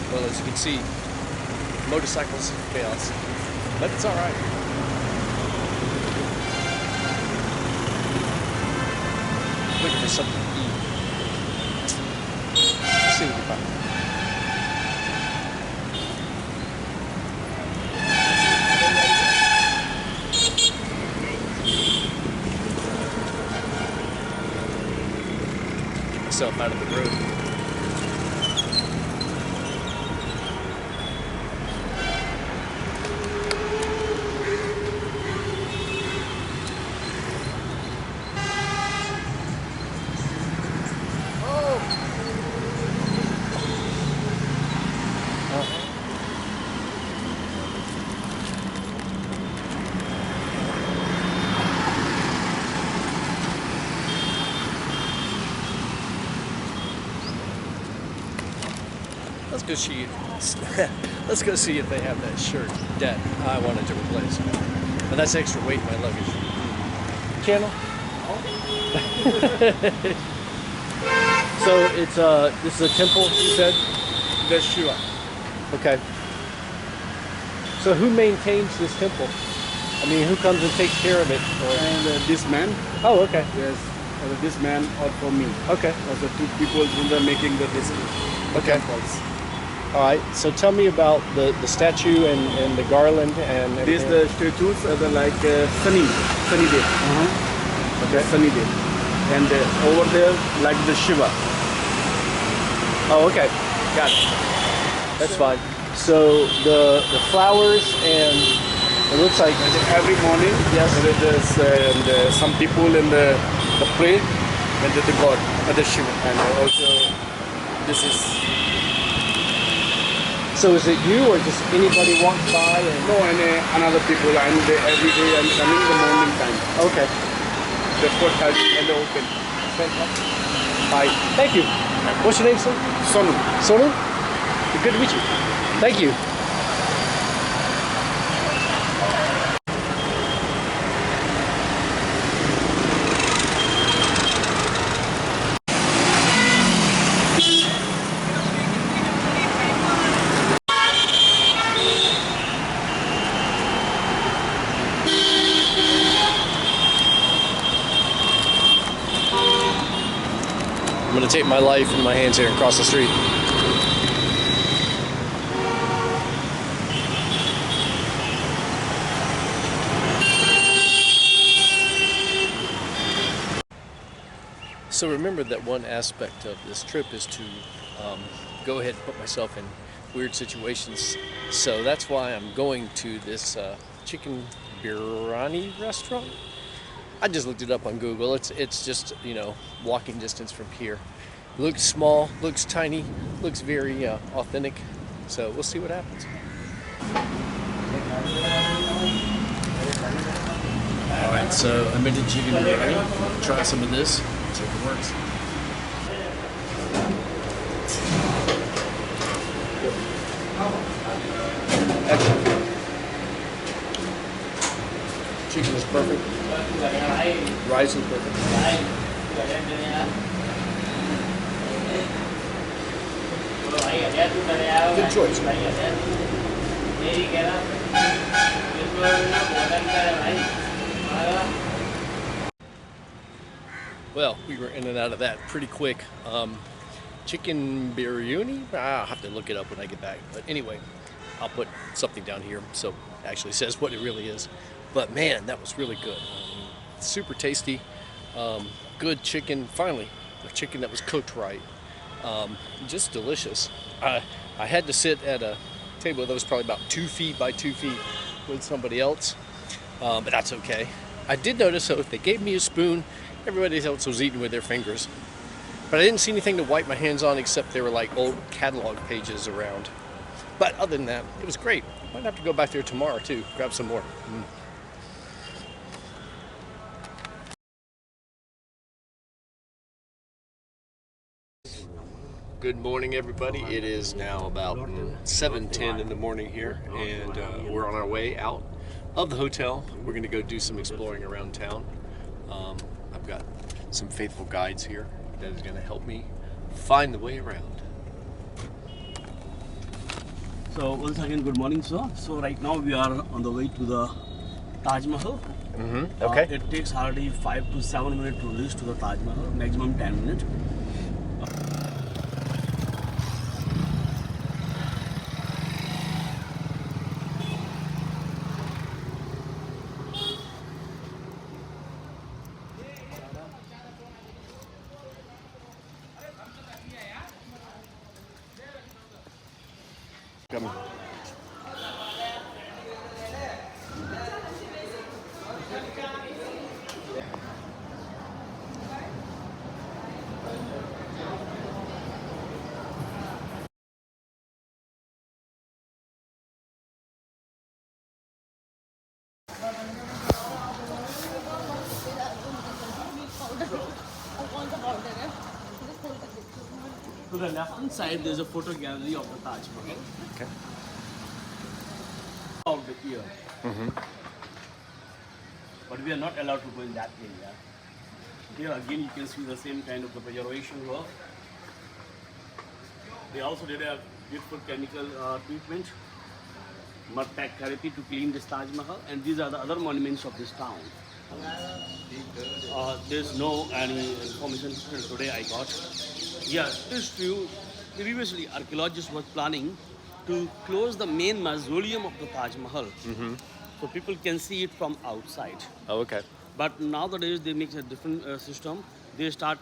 Well, as you can see, motorcycles chaos, but it's all right. Looking for something to eat. Let's see what we find. Get myself out of the road. Let's go see. Let's go see if they have that shirt that I wanted to replace. And that's extra weight in my luggage. Channel. So it's this is a temple, you said? The Shiva. Okay. So who maintains this temple? I mean, who comes and takes care of it? And this man. Oh, okay. Yes. This man or for me. Okay. Also two people who are making the Okay. temples. All right. So tell me about the statue and the garland and These everything. the statues are the like sunny day. Okay. Sunny day. And over there like the Shiva. Oh, okay. Got it. That's fine. So the flowers and it looks like Every morning, Yes. there is some people in the pray and the God, the Shiva, and also this is. So is it you or just anybody walks by? And... No, and another people, and every day I'm coming the morning time. Okay. The 4:30 and the open. Fantastic. All right. Thank you. What's your name, sir? Sonu. Sonu? Good to meet you. Thank you. I'm going to take my life in my hands here and cross the street. So remember that one aspect of this trip is to go ahead and put myself in weird situations. So that's why I'm going to this chicken biryani restaurant. I just looked it up on Google. It's just, you know, walking distance from here. Looks small, looks tiny, looks very authentic. So we'll see what happens. All right, so I made a chicken biryani. Try some of this. See if it works. Excellent. Chicken is perfect. Rice is perfect. Good choice. Well, we were in and out of that pretty quick. Chicken biryani? I'll have to look it up when I get back. But anyway, I'll put something down here so it actually says what it really is. But man, that was really good. Super tasty. Good chicken. Finally, a chicken that was cooked right. Just delicious. I had to sit at a table that was probably about 2 feet by 2 feet with somebody else, but that's okay. I did notice though, they gave me a spoon, everybody else was eating with their fingers. But I didn't see anything to wipe my hands on except there were like old catalog pages around. But other than that, it was great. Might have to go back there tomorrow too, grab some more. Good morning, everybody. It is now about 7:10 in the morning here, and we're on our way out of the hotel. We're going to go do some exploring around town. I've got some faithful guides here that is going to help me find the way around. So once again, good morning, sir. So right now we are on the way to the Taj Mahal. Okay. It takes hardly 5 to 7 minutes to reach to the Taj Mahal, maximum 10 minutes. Come. To the left hand side, there is a photo gallery of the Taj Mahal. Okay. Of the year. But we are not allowed to go in that area. Here again, you can see the same kind of the preservation work. They also did a beautiful chemical treatment, mud pack therapy to clean this Taj Mahal, and these are the other monuments of this town. There's no any information till today I got. Yeah, it is true. Previously, archaeologists were planning to close the main mausoleum of the Taj Mahal, so people can see it from outside. Oh, okay. But nowadays they make a different system. They start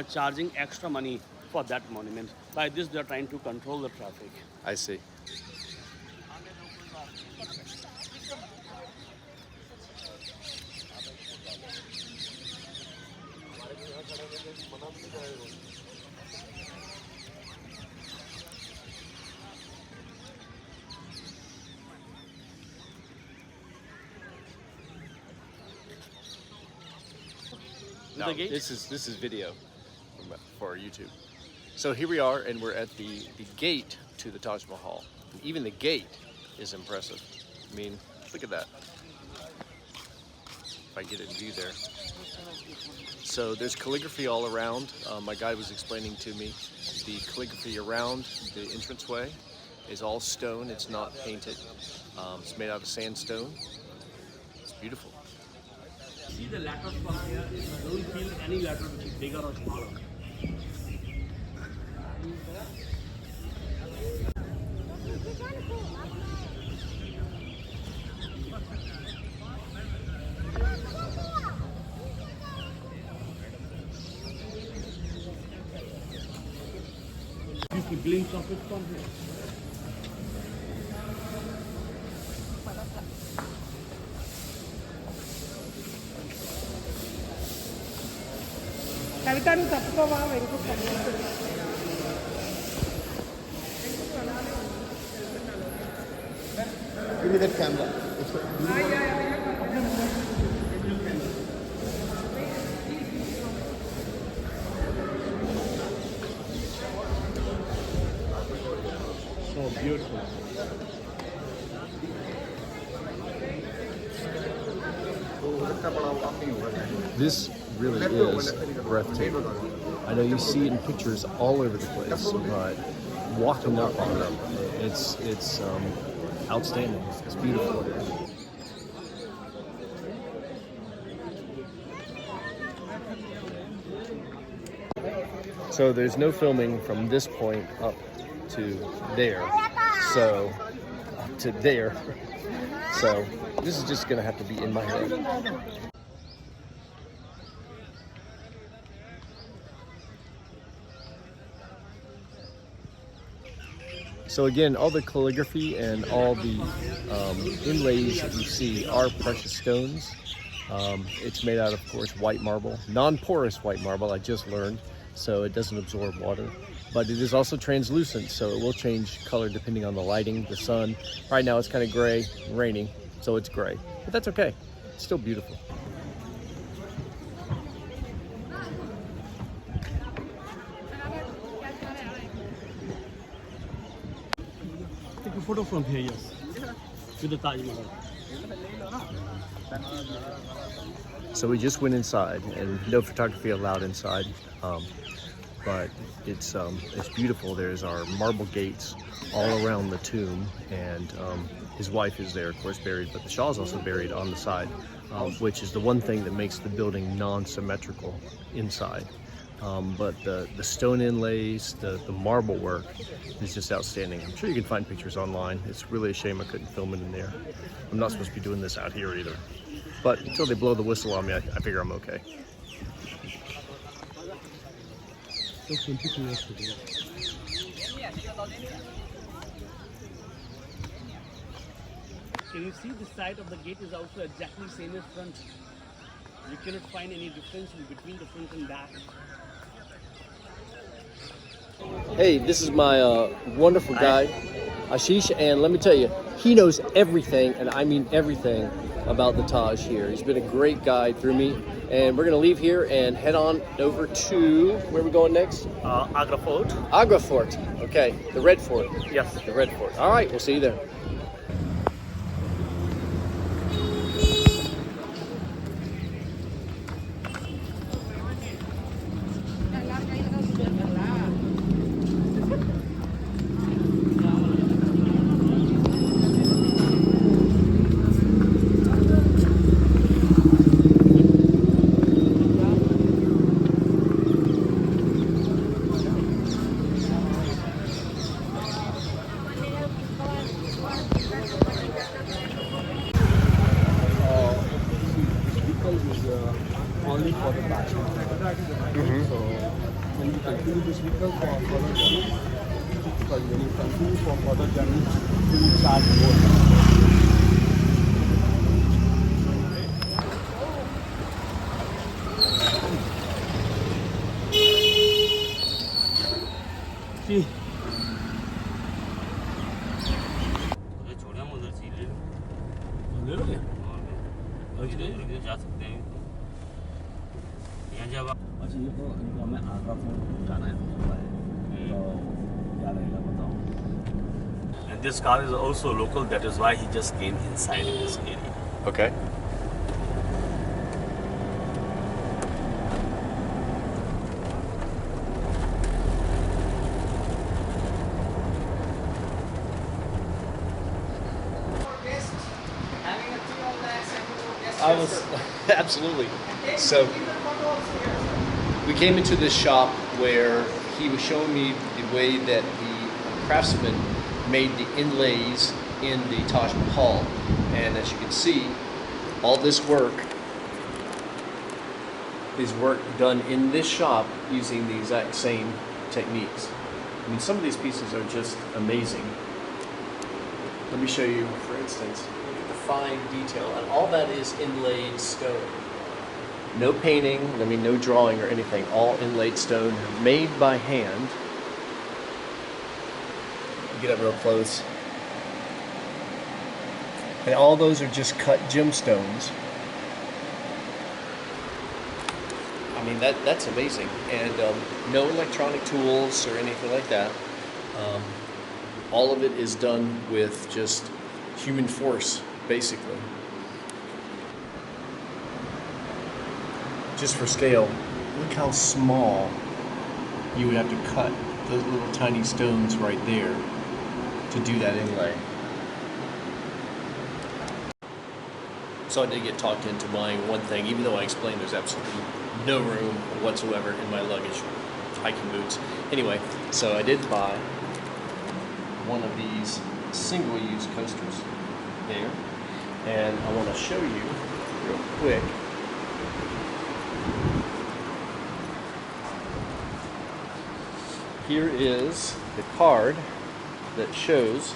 charging extra money for that monument. By this, they are trying to control the traffic. I see. No, The gate? this is video for YouTube. So here we are, and we're at the gate to the Taj Mahal. And even the gate is impressive. I mean, look at that. If I get it in view there. So there's calligraphy all around. My guide was explaining to me the calligraphy around the entranceway is all stone. It's not painted. It's made out of sandstone. It's beautiful. See the letters from here. Don't feel any letter which is bigger or smaller. Just a glimpse of it from here. కవితను తప్పుకోవా వెనుక Give me that camera. So beautiful. This really is breathtaking. I know you see it in pictures all over the place, but walking up on them, it's outstanding. It's beautiful. So there's no filming from this point up to there. So up to there. So this is just gonna have to be in my head. So again, all the calligraphy and all the inlays that you see are precious stones. It's made out of course, white marble, non-porous white marble, I just learned, so it doesn't absorb water. But it is also translucent, so it will change color depending on the lighting, the sun. Right now it's kind of gray, raining, so it's gray. But that's okay, it's still beautiful. Take a photo from here, yes. With the Taj Mahal. So we just went inside, and no photography allowed inside. But it's beautiful. There's our marble gates all around the tomb, and his wife is there, of course, buried, but the Shah is also buried on the side, which is the one thing that makes the building non-symmetrical inside. But the stone inlays, the marble work is just outstanding. I'm sure you can find pictures online. It's really a shame I couldn't film it in there. I'm not supposed to be doing this out here either. But until they blow the whistle on me, I figure I'm okay. Can you see the side of the gate is also exactly same as front? You cannot find any difference between the front and back. Hey, this is my wonderful guide, Aashish, and let me tell you, he knows everything, and I mean everything, about the Taj here. He's been a great guide through me, and we're going to leave here and head on over to, where are we going next? Agra Fort. Agra Fort. Okay, the Red Fort. Yes. The Red Fort. All right, we'll see you there. Only for the Taj Mahal. So when you continue this vehicle for further journey, because when you continue for further journey, you will charge more. See. ले लोगे? जा सकते हैं। जब अच्छा ये तो हमें आगरा फोर्ट जाना है तो क्या रहेगा बताओ। And this car is also local, that is why he just came inside this area. Okay. I was absolutely. So we came into this shop where he was showing me the way that the craftsman made the inlays in the Taj Mahal, and as you can see, all this work is work done in this shop using the exact same techniques. I mean, some of these pieces are just amazing. Let me show you, for instance. Fine detail, and all that is inlaid stone. No painting, I mean no drawing or anything, all inlaid stone made by hand. Get up real close. And all those are just cut gemstones. I mean, that's amazing. And no electronic tools or anything like that. All of it is done with just human force, basically. Just for scale, look how small you would have to cut those little tiny stones right there to do that inlay. So I did get talked into buying one thing, even though I explained there's absolutely no room whatsoever in my luggage, hiking boots. Anyway, so I did buy one of these single-use coasters there, and I want to show you real quick. Here is the card that shows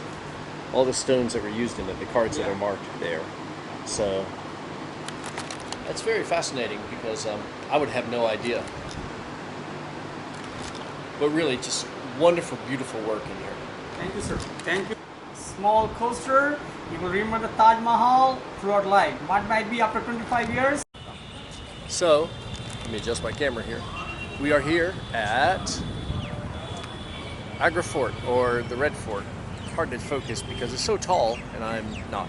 all the stones that were used in it, the cards that are marked there. So that's very fascinating because I would have no idea. But really, just wonderful, beautiful work in here. Thank you, sir. Thank you. Small coaster. You will remember the Taj Mahal throughout life. What might be after 25 years? So, let me adjust my camera here. We are here at Agra Fort, or the Red Fort. Hard to focus because it's so tall and I'm not.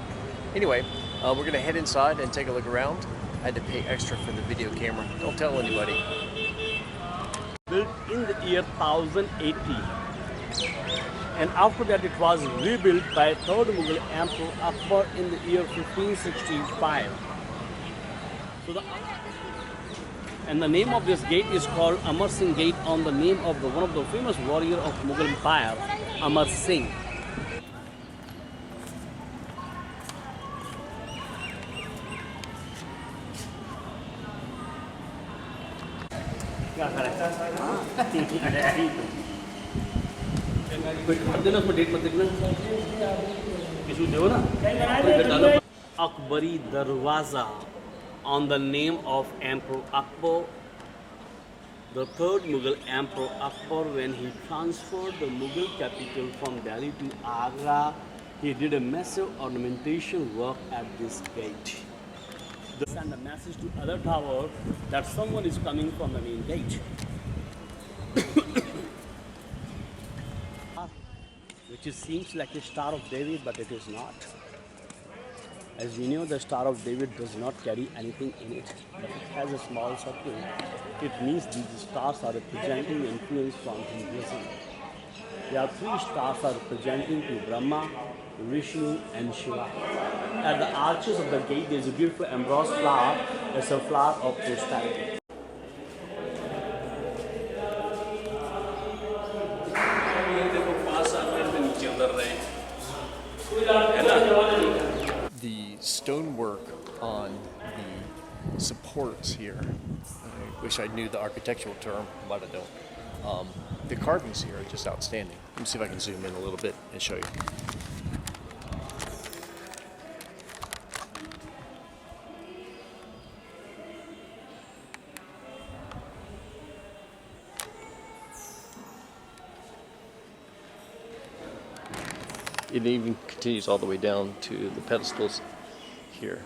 Anyway, we're gonna head inside and take a look around. I had to pay extra for the video camera. Don't tell anybody. Built in the year 1080. And after that it was rebuilt by 3rd Mughal Emperor Akbar in the year 1565. And the name of this gate is called Amar Singh Gate on the name of one of the famous warrior of Mughal Empire, Amar Singh. Akbari Darwaza on the name of Emperor Akbar, the 3rd Mughal Emperor Akbar. When he transferred the Mughal capital from Delhi to Agra, he did a massive ornamentation work at this gate. They send a message to other tower that someone is coming from the main gate. Which seems like a Star of David, but it is not. As we know, the Star of David does not carry anything in it, but it has a small circle. It means these stars are representing influence from Hinduism. There are 3 stars are representing to Brahma, Vishnu and Shiva. At the arches of the gate there is a beautiful embossed flower. It's a flower of prosperity. The stonework on the supports here, I wish I knew the architectural term, but I don't. The carvings here are just outstanding. Let me see if I can zoom in a little bit and show you. It even continues all the way down to the pedestals here.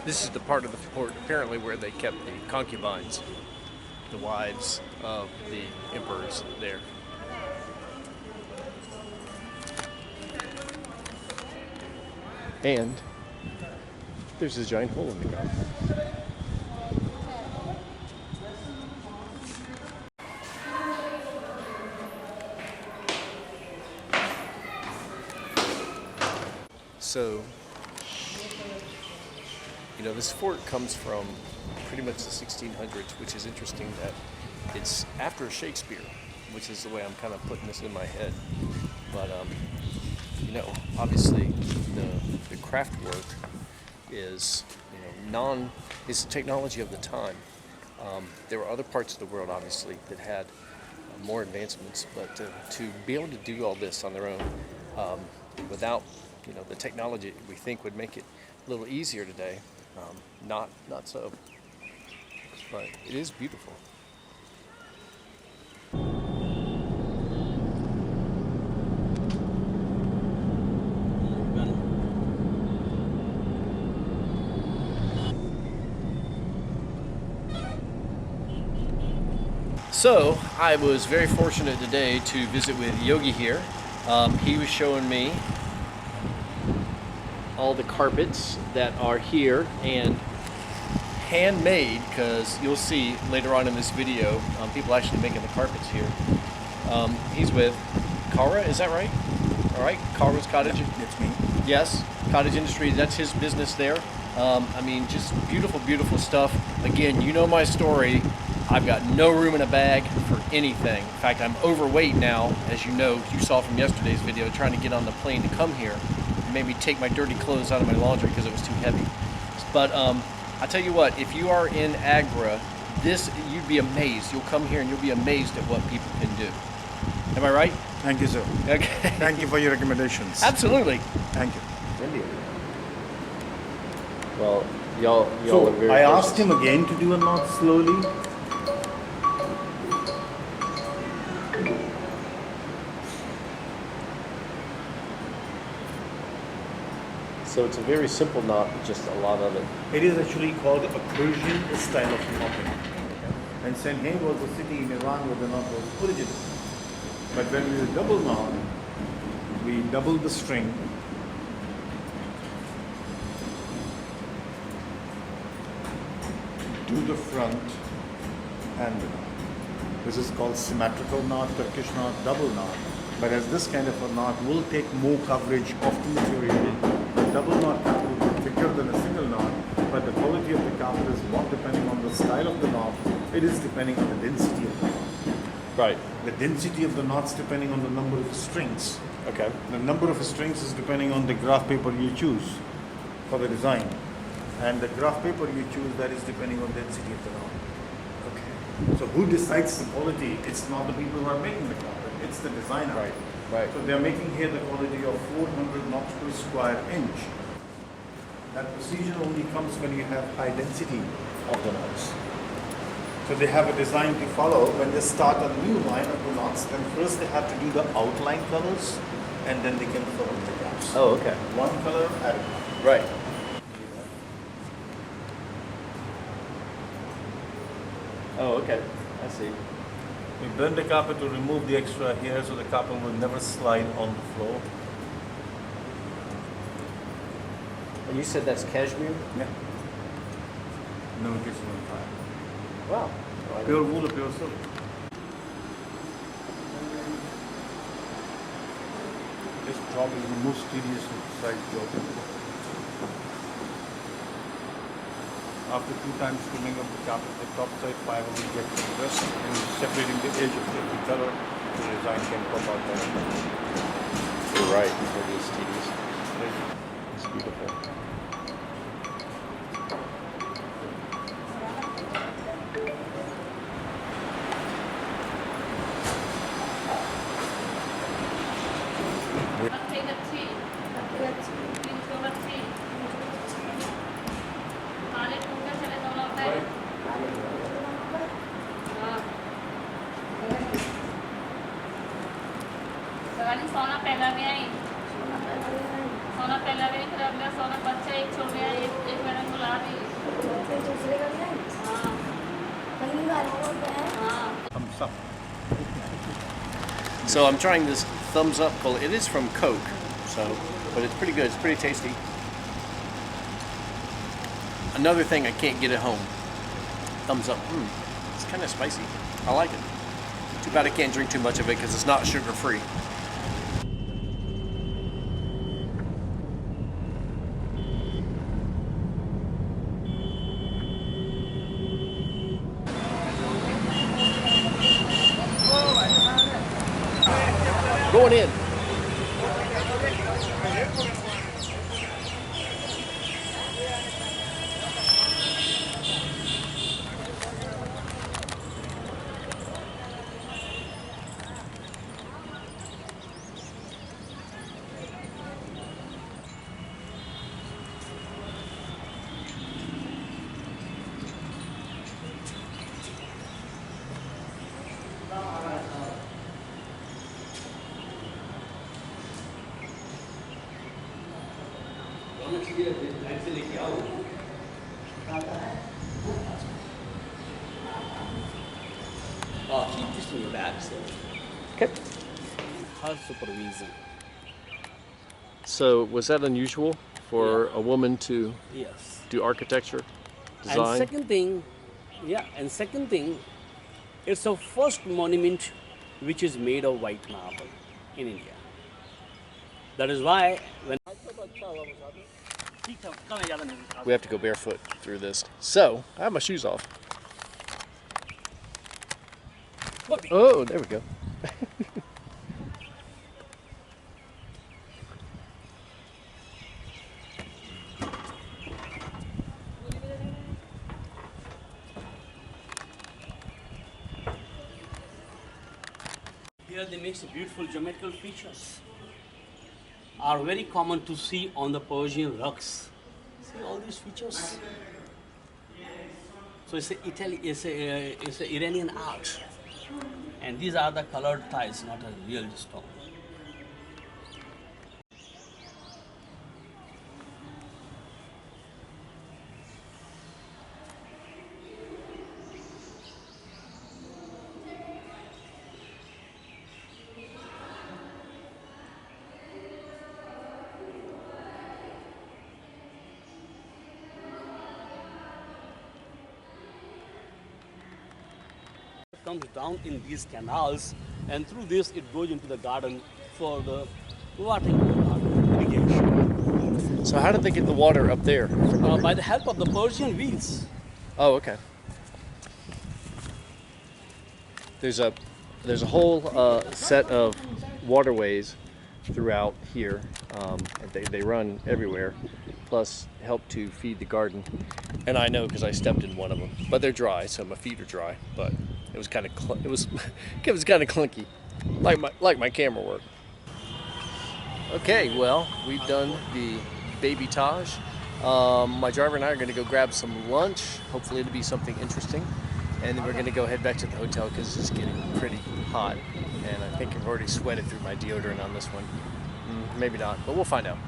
This is the part of the fort apparently where they kept the concubines, the wives of the emperors there. And there's a giant hole in the ground. So, you know, this fort comes from pretty much the 1600s, which is interesting that it's after Shakespeare, which is the way I'm kind of putting this in my head. But, you know, obviously the craft work is, you know, it's the technology of the time. There were other parts of the world, obviously, that had more advancements, but to be able to do all this on their own without, you know, the technology we think would make it a little easier today, not so. But it is beautiful. So I was very fortunate today to visit with Yogi here. He was showing me all the carpets that are here and handmade, because you'll see later on in this video people actually making the carpets here. He's with Kara, is that right? All right, Kara's Cottage. That's me. Yes, Cottage Industry, that's his business there. I mean, just beautiful, beautiful stuff. Again, you know my story. I've got no room in a bag for anything. In fact, I'm overweight now, as you know, you saw from yesterday's video, trying to get on the plane to come here. It made me take my dirty clothes out of my laundry because it was too heavy. But I tell you what, if you are in Agra, this, you'd be amazed. You'll come here and you'll be amazed at what people can do. Am I right? Thank you, sir. Okay. Thank you for your recommendations. Absolutely. Thank you. India. Well, y'all So are very I gracious. asked him again to do a knot slowly. So it's a very simple knot, but just a lot of it. It is actually called a Persian style of knotting. And Sindh was the city in Iran where the knot was original. But when we double knot, we double the string. Do the front and the knot. This is called symmetrical knot, Turkish knot, double knot. But as this kind of a knot will take more coverage of the material, the double knot carpet will be thicker than a single knot, but the quality of the carpet is not depending on the style of the knot, it is depending on the density of the knot. Right. The density of the knots depending on the number of strings. Okay. The number of strings is depending on the graph paper you choose for the design. And the graph paper you choose, that is depending on the density of the knot. Okay. So who decides the quality? It's not the people who are making the carpet, it's the designer. Right. Right. So they're making here the quality of 400 knots per square inch. That precision only comes when you have high density of the knots. So they have a design to follow. When they start a new line of the knots, then first they have to do the outline colors and then they can fill in the gaps. Oh, okay. One color at a time. Right. Oh, okay. I see. We bend the carpet to remove the extra hair so the carpet will never slide on the floor. And you said that's cashmere? Yeah. No, it gets on fire. Wow. Pure wool or pure silk. This job is the most tedious side job. After 2 times trimming of the carpet, the top side fiber will get compressed and separating the edge of the color, the design can pop out better. You're right. It is tedious. It's beautiful. सोना पहला गया ही सोना पहला गया फिर अगला सोना बच्चा एक छोड़ गया एक मैडम बुला दी दूसरे का गया हाँ हाँ Thumbs up. So I'm trying this thumbs up cola. It is from Coke, so but it's pretty good. It's pretty tasty. Another thing I can't get at home. Thumbs up. It's kind of spicy. I like it. Too bad I can't drink too much of it because it's not sugar free. Going in. Keep this in your bag, so. Okay. Her supervision. So was that unusual for a woman to Yes. do architecture, And design? second thing, it's the first monument which is made of white marble in India. That is why when We have to go barefoot through this. So I have my shoes off. Oh, there we go. Here they make some beautiful geometrical features. Are very common to see on the Persian rugs. See all these features. So it's a Iranian art, and these are the colored tiles, not a real stone. Comes down in these canals, and through this it goes into the garden for the watering of the garden, irrigation. So how did they get the water up there? By the help of the Persian wheels. Oh, okay. There's a whole set of waterways throughout here, and they run everywhere. Plus, help to feed the garden. And I know because I stepped in one of them, but they're dry, so my feet are dry. But it was kind of it was kind of clunky, like my camera work. Okay, well, we've done the baby Taj. My driver and I are going to go grab some lunch. Hopefully it'll be something interesting. And then we're going to go head back to the hotel because it's getting pretty hot. And I think I've already sweated through my deodorant on this one. Maybe not, but we'll find out.